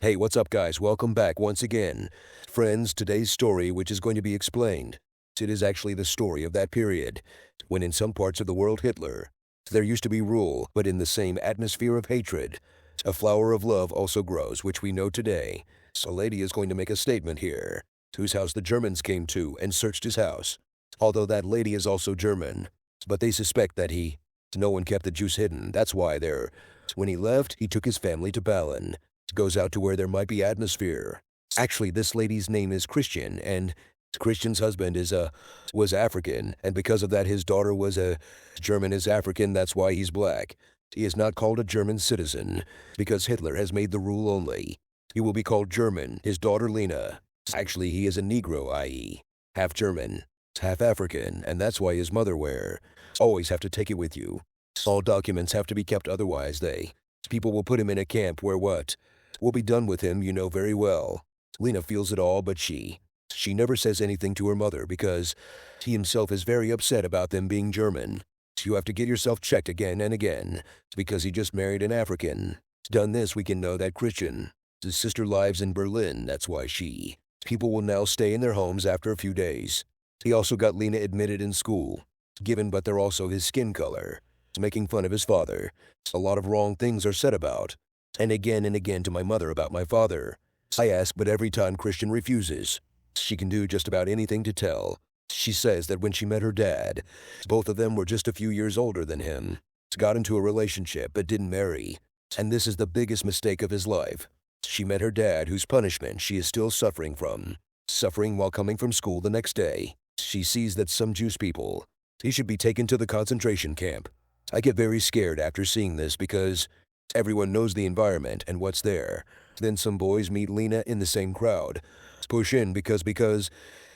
Hey, what's up, guys? Welcome back once again. Friends, today's story, which is going to be explained, it is actually the story of that period, when in some parts of the world there used to be rule, but in the same atmosphere of hatred. A flower of love also grows, which we know today. So a lady is going to make a statement here, whose house the Germans came to and searched his house. Although that lady is also German, but they suspect that no one kept the juice hidden. That's why when he left, he took his family to Berlin. Goes out to where there might be atmosphere. Actually, this lady's name is Christian, and Christian's husband was African, and because of that, his daughter was a German is African. That's why he's black. He is not called a German citizen, because Hitler has made the rule only. He will be called German, his daughter Lena. Actually, he is a Negro, i.e., half German, half African, and that's why his mother always have to take it with you. All documents have to be kept, otherwise people will put him in a camp where what will be done with him, you know very well. Lena feels it all, but she never says anything to her mother because he himself is very upset about them being German. You have to get yourself checked again and again because he just married an African. Done this, we can know that Christian, his sister lives in Berlin. That's why people will now stay in their homes after a few days. He also got Lena admitted in school, but they're also his skin color. Making fun of his father. A lot of wrong things are said about, and again to my mother about my father. I ask, but every time Christian refuses. She can do just about anything to tell. She says that when she met her dad, both of them were just a few years older than him. Got into a relationship but didn't marry, and this is the biggest mistake of his life. She met her dad, whose punishment she is still suffering while coming from school the next day. She sees that some Jewish people, he should be taken to the concentration camp. I get very scared after seeing this because everyone knows the environment and what's there. Then some boys meet Lena in the same crowd. Push in because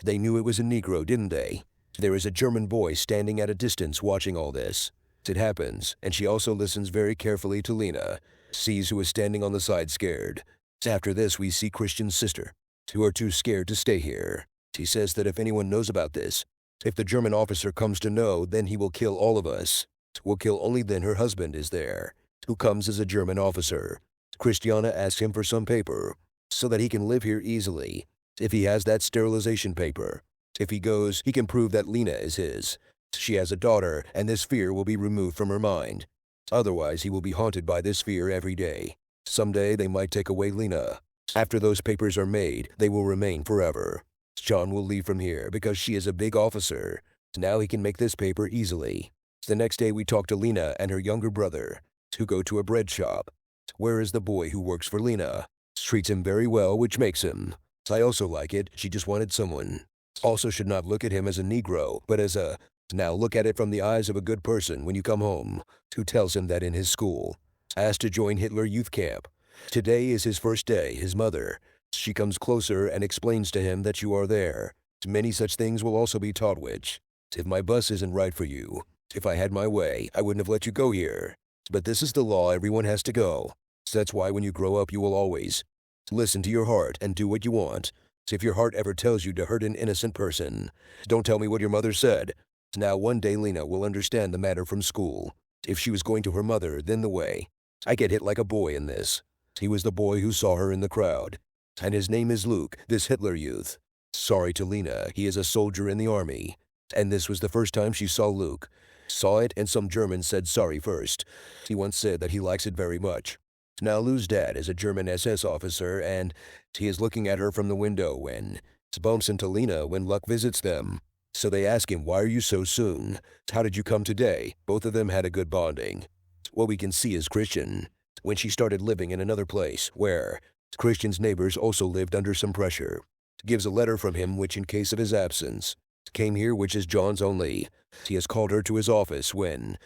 they knew it was a Negro, didn't they? There is a German boy standing at a distance watching all this. It happens, and she also listens very carefully to Lena, sees who is standing on the side scared. After this, we see Christian's sister, who are too scared to stay here. She says that if anyone knows about this, if the German officer comes to know, then he will kill all of us. Will kill only then her husband is there, who comes as a German officer. Christiana asks him for some paper, so that he can live here easily. If he has that sterilization paper, if he goes, he can prove that Lena is his. She has a daughter, and this fear will be removed from her mind. Otherwise, he will be haunted by this fear every day. Someday, they might take away Lena. After those papers are made, they will remain forever. John will leave from here because she is a big officer. Now he can make this paper easily. The next day we talk to Lena and her younger brother, who go to a bread shop. Where is the boy who works for Lena? Treats him very well, which makes him. I also like it. She just wanted someone. Also should not look at him as a Negro, but as a. Now look at it from the eyes of a good person when you come home, who tells him that in his school. Asked to join Hitler Youth Camp. Today is his first day, his mother. She comes closer and explains to him that you are there. Many such things will also be taught which, if my bus isn't right for you, if I had my way, I wouldn't have let you go here. But this is the law, everyone has to go. So that's why when you grow up, you will always listen to your heart and do what you want. So if your heart ever tells you to hurt an innocent person, don't tell me what your mother said. Now one day Lena will understand the matter from school. If she was going to her mother, then the way. I get hit like a boy in this. He was the boy who saw her in the crowd. And his name is Luke, this Hitler youth. Sorry to Lena, he is a soldier in the army. And this was the first time she saw Luke. Saw it, and some German said sorry first. He once said that he likes it very much. Now Lou's dad is a German SS officer, and he is looking at her from the window when bumps into Lena when Luck visits them. So they ask him, why are you so soon? How did you come today? Both of them had a good bonding. What we can see is Christian, when she started living in another place, where Christian's neighbors also lived under some pressure. Gives a letter from him which in case of his absence, came here which is John's only. He has called her to his office when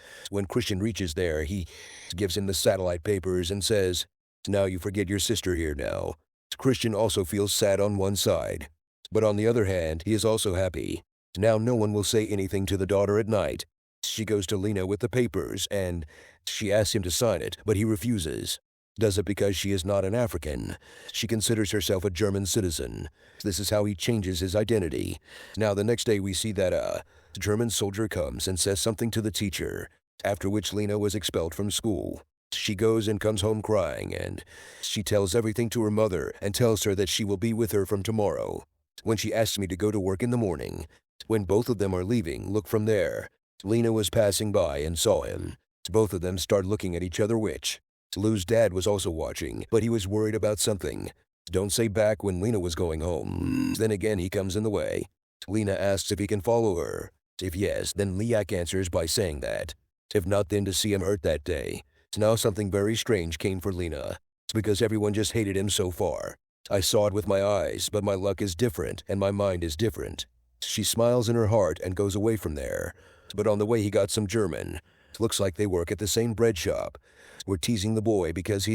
Christian reaches there, he gives him the satellite papers and says, now you forget your sister here now. Christian also feels sad on one side, but on the other hand, he is also happy. Now no one will say anything to the daughter at night. She goes to Lena with the papers and she asks him to sign it, but he refuses. Does it because she is not an African. She considers herself a German citizen. This is how he changes his identity. Now the next day we see that a German soldier comes and says something to the teacher, after which Lena was expelled from school. She goes and comes home crying, and she tells everything to her mother and tells her that she will be with her from tomorrow. When she asks me to go to work in the morning, when both of them are leaving, look from there. Lena was passing by and saw him. Both of them start looking at each other, which Lou's dad was also watching, but he was worried about something. Don't say back when Lena was going home. Then again he comes in the way. Lena asks if he can follow her. If yes, then Liak answers by saying that. If not, then to see him hurt that day. Now something very strange came for Lena. It's because everyone just hated him so far. I saw it with my eyes, but my luck is different and my mind is different. She smiles in her heart and goes away from there. But on the way he got some German. Looks like they work at the same bread shop. We're teasing the boy because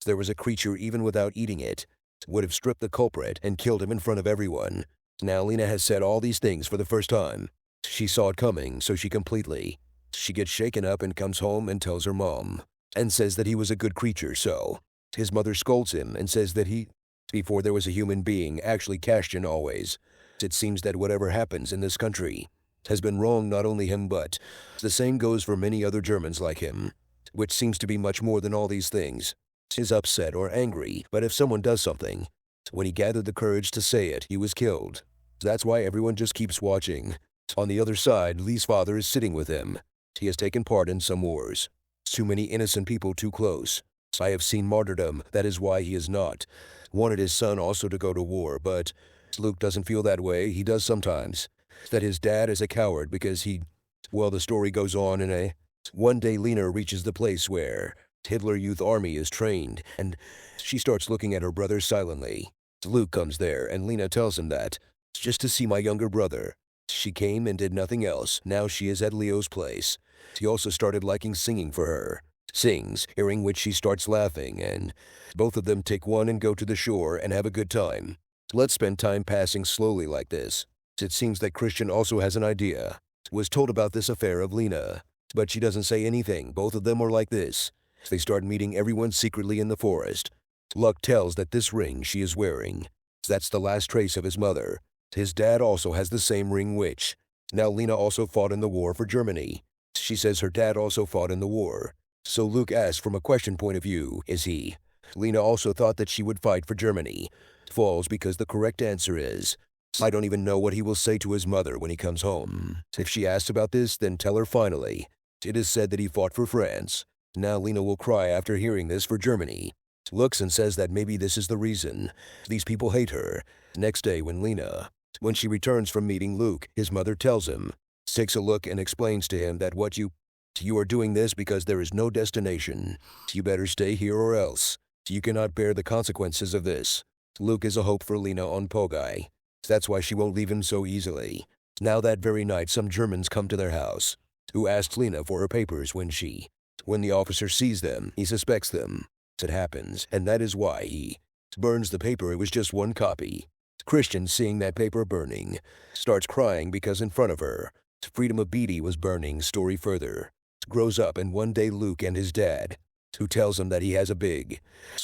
there was a creature even without eating it. Would have stripped the culprit and killed him in front of everyone. Now Lena has said all these things for the first time. She saw it coming, so she gets shaken up and comes home and tells her mom. And says that he was a good creature, so. His mother scolds him and says that before there was a human being, actually Kashtan always. It seems that whatever happens in this country has been wrong, not only him but the same goes for many other Germans like him, which seems to be much more than all these things. He's upset or angry, but if someone does something, when he gathered the courage to say it, he was killed. That's why everyone just keeps watching. On the other side, Lee's father is sitting with him. He has taken part in some wars. Too many innocent people too close. I have seen martyrdom, that is why he has not wanted his son also to go to war, but Luke doesn't feel that way. He does sometimes. That his dad is a coward because the story goes on one day Lena reaches the place where Hitler Youth Army is trained, and she starts looking at her brother silently. Luke comes there, and Lena tells him that it's just to see my younger brother. She came and did nothing else. Now she is at Leo's place. He also started liking singing for her. Sings, hearing which she starts laughing, and both of them take one and go to the shore and have a good time. Let's spend time passing slowly like this. It seems that Christian also has an idea. Was told about this affair of Lena, but she doesn't say anything. Both of them are like this. They start meeting everyone secretly in the forest. Luck tells that this ring she is wearing, that's the last trace of his mother. His dad also has the same ring which. Now Lena also fought in the war for Germany. She says her dad also fought in the war. So Luke asks from a question point of view, is he? Lena also thought that she would fight for Germany. Falls because the correct answer is, I don't even know what he will say to his mother when he comes home. If she asks about this, then tell her finally. It is said that he fought for France. Now Lena will cry after hearing this for Germany. Looks and says that maybe this is the reason. These people hate her. Next day when she returns from meeting Luke, his mother tells him, takes a look and explains to him that you are doing this because there is no destination. You better stay here or else. You cannot bear the consequences of this. Luke is a hope for Lena on Pogai. That's why she won't leave him so easily. Now that very night some Germans come to their house, who asked Lena for her papers when the officer sees them, he suspects them. It happens, and that is why he burns the paper. It was just one copy. Christian, seeing that paper burning, starts crying because in front of her, freedom of Beatty was burning. Story further. Grows up, and one day Luke and his dad, who tells him that he has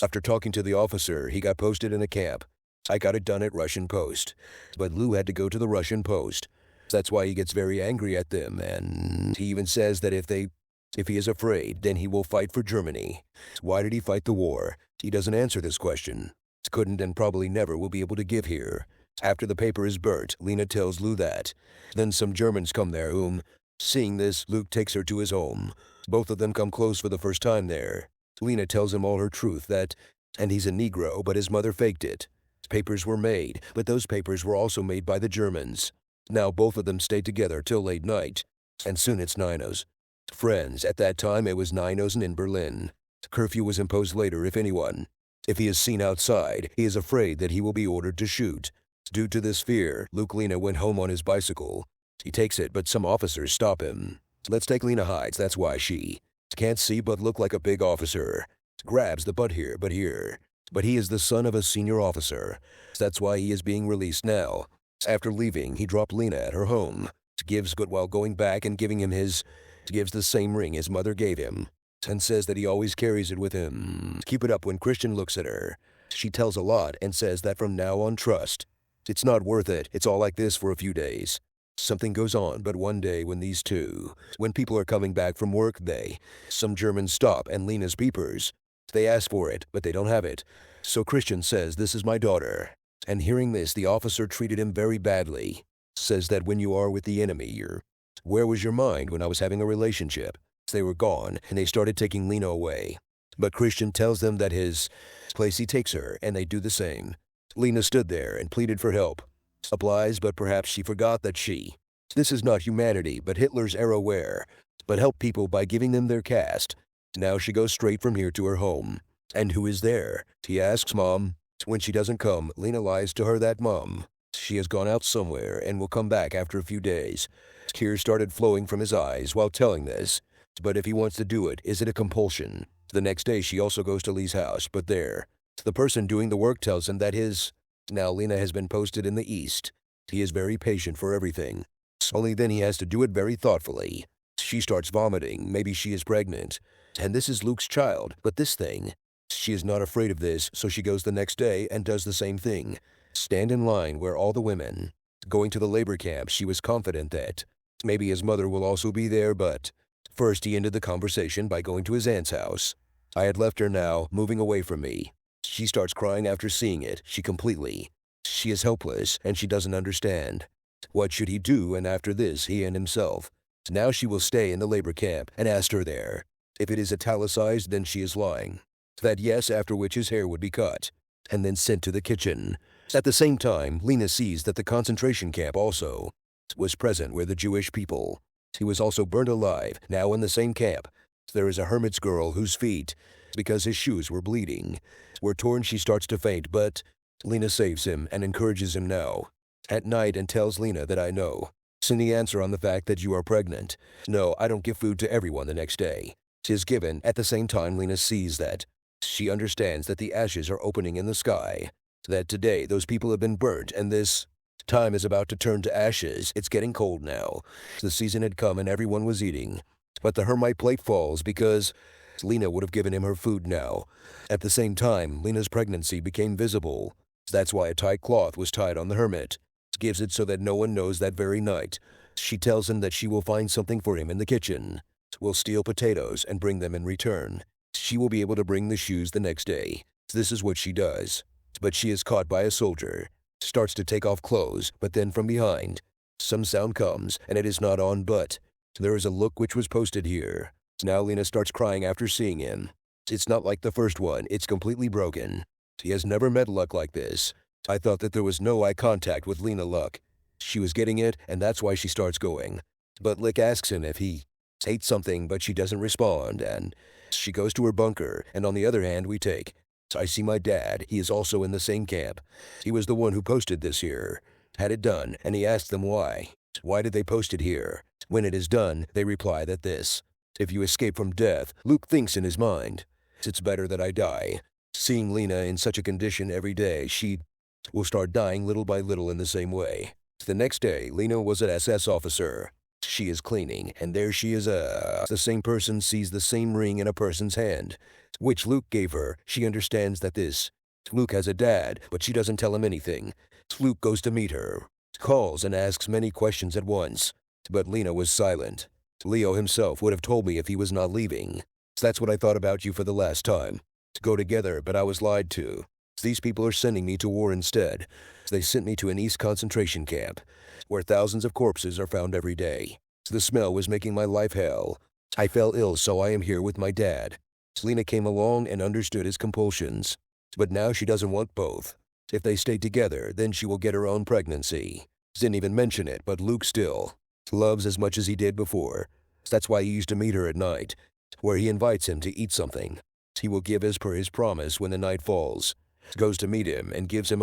after talking to the officer, he got posted in a camp. I got it done at Russian post, but Lou had to go to the Russian post. That's why he gets very angry at them, and he even says that if he is afraid, then he will fight for Germany. Why did he fight the war? He doesn't answer this question. Couldn't and probably never will be able to give here. After the paper is burnt, Lena tells Lou that. Then some Germans come there whom, seeing this, Luke takes her to his home. Both of them come close for the first time there. Lena tells him all her truth and he's a Negro, but his mother faked it. Papers were made, but those papers were also made by the Germans. Now both of them stay together till late night, and soon it's Ninos. Friends, at that time it was Ninos in Berlin. Curfew was imposed later if he is seen outside, he is afraid that he will be ordered to shoot. Due to this fear, Luke Lena went home on his bicycle. He takes it, but some officers stop him. Let's take Lena hides, that's why she can't see but look like a big officer. Grabs the butt here. But he is the son of a senior officer. That's why he is being released now. After leaving, he dropped Lena at her home. Gives good while going back and gives the same ring his mother gave him. And says that he always carries it with him. Keep it up when Christian looks at her. She tells a lot and says that from now on trust. It's not worth it. It's all like this for a few days. Something goes on, but one day when people are coming back from work, some Germans stop and Lena's peepers. They ask for it, but they don't have it. So Christian says, "This is my daughter." And hearing this, the officer treated him very badly. Says that when you are with the enemy, where was your mind when I was having a relationship? They were gone, and they started taking Lena away. But Christian tells them that his place he takes her, and they do the same. Lena stood there and pleaded for help. Applies, but perhaps she forgot that this is not humanity, but Hitler's era where, but help people by giving them their caste. Now she goes straight from here to her home. And who is there? He asks Mom. When she doesn't come, Lena lies to her that Mom. She has gone out somewhere and will come back after a few days. Tears started flowing from his eyes while telling this. But if he wants to do it, is it a compulsion? The next day she also goes to Lee's house, but there, the person doing the work tells him that now Lena has been posted in the East. He is very patient for everything. Only then he has to do it very thoughtfully. She starts vomiting, maybe she is pregnant. And this is Luke's child, but this thing. She is not afraid of this, so she goes the next day and does the same thing. Stand in line where all the women. Going to the labor camp, she was confident that maybe his mother will also be there, but first he ended the conversation by going to his aunt's house. I had left her now, moving away from me. She starts crying after seeing it. She is helpless, and she doesn't understand. What should he do? And after this, he and himself. Now she will stay in the labor camp, and asked her there. If it is italicized, then she is lying. That yes, after which his hair would be cut, and then sent to the kitchen. At the same time, Lena sees that the concentration camp also was present where the Jewish people. He was also burnt alive, now in the same camp. There is a hermit's girl whose feet, because his shoes were bleeding, were torn. She starts to faint, but Lena saves him and encourages him now. At night and tells Lena that I know. Send the answer on the fact that you are pregnant. No, I don't give food to everyone the next day. 'Tis given. At the same time, Lena sees that. She understands that the ashes are opening in the sky. That today those people have been burnt and this time is about to turn to ashes. It's getting cold now. The season had come and everyone was eating. But the hermite plate falls because Lena would have given him her food now. At the same time, Lena's pregnancy became visible. That's why a tight cloth was tied on the hermit. Gives it so that no one knows that very night. She tells him that she will find something for him in the kitchen. Will steal potatoes and bring them in return. She will be able to bring the shoes the next day. This is what she does. But she is caught by a soldier. Starts to take off clothes, but then from behind, some sound comes, and it is not on, but there is a look which was posted here. Now Lena starts crying after seeing him. It's not like the first one, it's completely broken. He has never met luck like this. I thought that there was no eye contact with Lena Luck. She was getting it, and that's why she starts going. But Lick asks him if he ate something, but she doesn't respond, and she goes to her bunker, and on the other hand I see my dad. He is also in the same camp. He was the one who posted this here. Had it done, and he asked them why. Why did they post it here? When it is done, they reply that this. If you escape from death, Luke thinks in his mind, it's better that I die. Seeing Lena in such a condition every day, she will start dying little by little in the same way. The next day, Lena was an SS officer. She is cleaning, and there she is. The same person sees the same ring in a person's hand, which Luke gave her. She understands that Luke has a dad, but she doesn't tell him anything. Luke goes to meet her, calls and asks many questions at once, but Lena was silent. Leo himself would have told me if he was not leaving. That's what I thought about you for the last time. To go together, but I was lied to. These people are sending me to war instead. They sent me to an East concentration camp, where thousands of corpses are found every day. The smell was making my life hell. I fell ill, so I am here with my dad. Lena came along and understood his compulsions. But now she doesn't want both. If they stay together, then she will get her own pregnancy. Didn't even mention it, but Luke still loves as much as he did before. That's why he used to meet her at night, where he invites him to eat something. He will give as per his promise when the night falls. Goes to meet him and gives him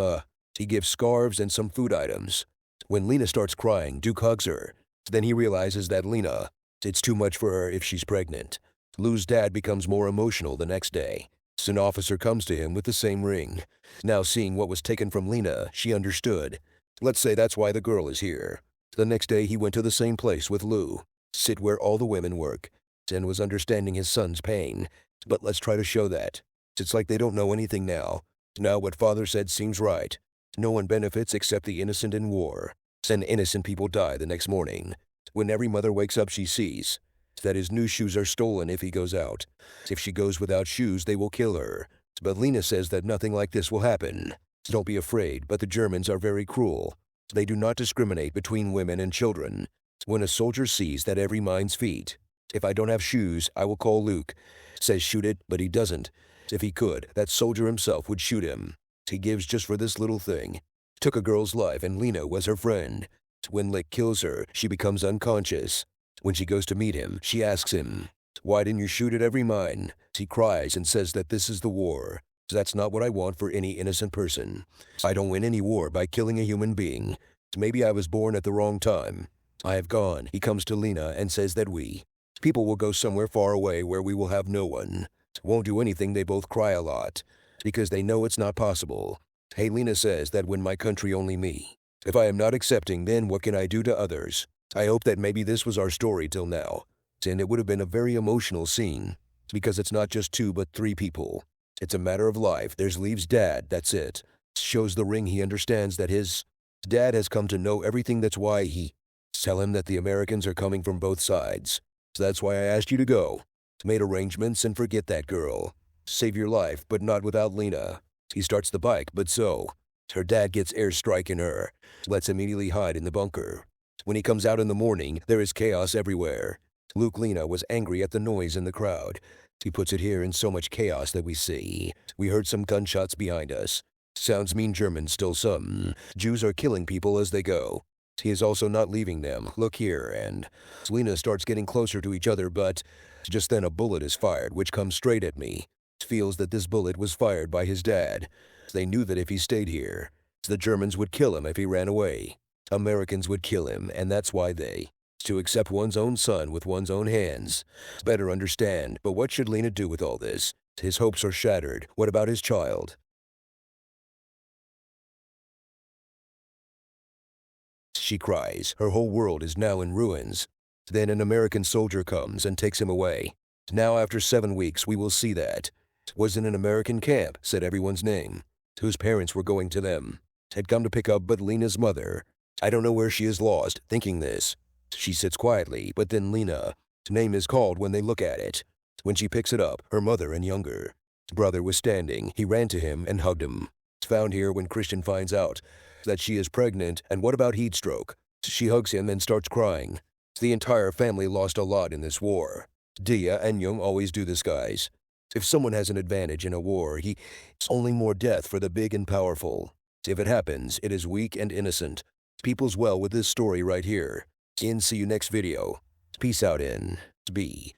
he gives scarves and some food items. When Lena starts crying, Duke hugs her. Then he realizes that Lena, it's too much for her if she's pregnant. Lou's dad becomes more emotional the next day. An officer comes to him with the same ring. Now seeing what was taken from Lena, she understood. Let's say that's why the girl is here. The next day he went to the same place with Lou, sit where all the women work, and was understanding his son's pain. But let's try to show that. It's like they don't know anything now. Now what father said seems right. No one benefits except the innocent in war. and innocent people die the next morning. When every mother wakes up, she sees that his new shoes are stolen if he goes out. If she goes without shoes, they will kill her. But Lena says that nothing like this will happen. Don't be afraid, but the Germans are very cruel. They do not discriminate between women and children. When a soldier sees that every mind's feet, if I don't have shoes, I will call Luke. Says shoot it, but he doesn't. If he could, that soldier himself would shoot him. He gives just for this little thing. Took a girl's life and Lena was her friend. When Lick kills her, she becomes unconscious. When she goes to meet him, she asks him, "Why didn't you shoot at every mine?" He cries and says that this is the war. That's not what I want for any innocent person. I don't win any war by killing a human being. Maybe I was born at the wrong time. I have gone. He comes to Lena and says that people will go somewhere far away where we will have no one. Won't do anything. They both cry a lot because they know it's not possible. Hey, Lena says that when my country only me. If I am not accepting, then what can I do to others? I hope that maybe this was our story till now. And it would have been a very emotional scene because it's not just 2 but 3 people. It's a matter of life. There's Leave's dad, that's it. Shows the ring. He understands that his dad has come to know everything. That's why he tell him that the Americans are coming from both sides. So that's why I asked you to go. Made arrangements and forget that girl. Save your life, but not without Lena. He starts the bike, but her dad gets airstrike in her. Let's immediately hide in the bunker. When he comes out in the morning, there is chaos everywhere. Luke Lena was angry at the noise in the crowd. He puts it here in so much chaos that we see. We heard some gunshots behind us. Sounds mean. Germans still some. Jews are killing people as they go. He is also not leaving them. Look here, and Lena starts getting closer to each other, but just then a bullet is fired, which comes straight at me. Feels that this bullet was fired by his dad. They knew that if he stayed here, the Germans would kill him if he ran away. Americans would kill him, and that's why to accept one's own son with one's own hands. Better understand, but what should Lena do with all this? His hopes are shattered. What about his child? She cries. Her whole world is now in ruins. Then an American soldier comes and takes him away. Now after 7 weeks, we will see that. Was in an American camp, said everyone's name. Whose parents were going to them. Had come to pick up but Lena's mother. I don't know where she is lost, thinking this. She sits quietly, but then Lena's name is called when they look at it. When she picks it up, her mother and younger brother was standing. He ran to him and hugged him. Found here when Christian finds out that she is pregnant, and what about heat stroke? She hugs him and starts crying. The entire family lost a lot in this war. Dia and Young always do this, guys. If someone has an advantage in a war, it's only more death for the big and powerful. If it happens, it is weak and innocent. People's well with this story right here. See you next video. Peace out in B.